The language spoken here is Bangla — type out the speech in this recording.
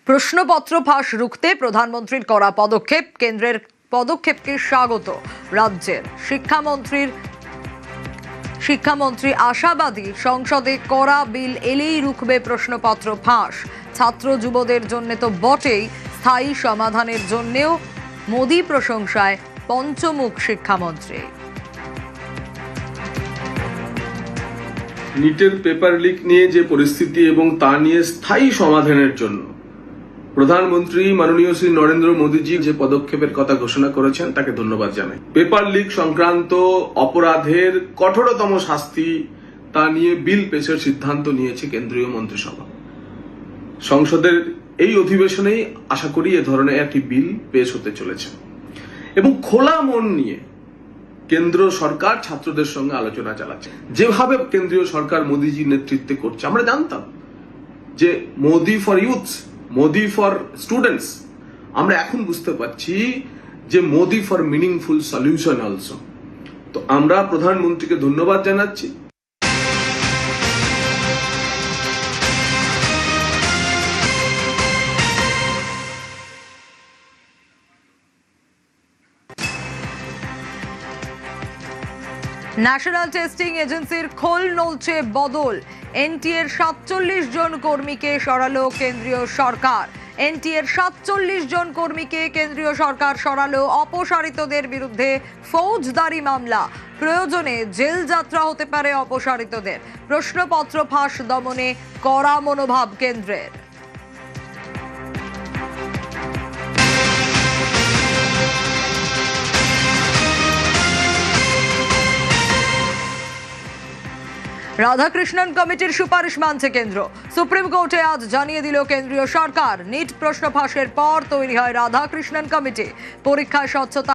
প্রশ্নপত্র ফাঁস রুখতে প্রধানমন্ত্রীর করা পদক্ষেপ, কেন্দ্রের পদক্ষেপকে স্বাগত রাজ্যের। শিক্ষামন্ত্রী আশাবাদী সংসদে করা বিল এলেই রুখবে প্রশ্নপত্র ফাঁস। ছাত্র যুবদের জন্য তো বটেই, স্থায়ী সমাধানের জন্যেও মোদি প্রশংসায় পঞ্চমুখ শিক্ষামন্ত্রী। নিটের পেপার লিক নিয়ে যে পরিস্থিতি এবং তা নিয়ে স্থায়ী সমাধানের জন্য প্রধানমন্ত্রী মাননীয় শ্রী নরেন্দ্র মোদীজি যে পদক্ষেপের কথা ঘোষণা করেছেন তাকে ধন্যবাদ জানাই। পেপার লিক সংক্রান্ত অপরাধের কঠোরতম শাস্তি তা নিয়ে বিল পেশের সিদ্ধান্ত নিয়েছে কেন্দ্রীয় মন্ত্রিসভা। সংসদের এই অধিবেশনেই আশা করি এ ধরনের একটি বিল পেশ হতে চলেছে এবং খোলা মন নিয়ে কেন্দ্র সরকার ছাত্রদের সঙ্গে আলোচনা চালাচ্ছে। যেভাবে কেন্দ্রীয় সরকার মোদীজির নেতৃত্বে করছে, আমরা জানতাম যে Modi for youth, Modi for students, আমরা এখন বুঝতে পারছি যে Modi for meaningful solution also. তো আমরা প্রধানমন্ত্রীকে ধন্যবাদ জানাচ্ছি। ন্যাশনাল টেস্টিং এজেন্সির খোল নলছে বদল। এনটিএর ৪৭ জন কর্মীকে সরালো কেন্দ্রীয় সরকার। এনটিএর ৪৭ জন কর্মীকে কেন্দ্রীয় সরকার সরালো। অপসারিতদের বিরুদ্ধে ফৌজদারি মামলা, প্রয়োজনে জেল যাত্রা হতে পারে অপসারিতদের। প্রশ্নপত্র ফাঁস দমনে কড়া মনোভাব কেন্দ্রের। রাধাকৃষ্ণন কমিটির সুপারিশ মানছে কেন্দ্র। সুপ্রিম কোর্টে আজ জানিয়ে দিল কেন্দ্রীয় সরকার, নিট প্রশ্ন ফাঁসের পর তৈরি হয় রাধাকৃষ্ণন কমিটি। পরীক্ষায় স্বচ্ছতা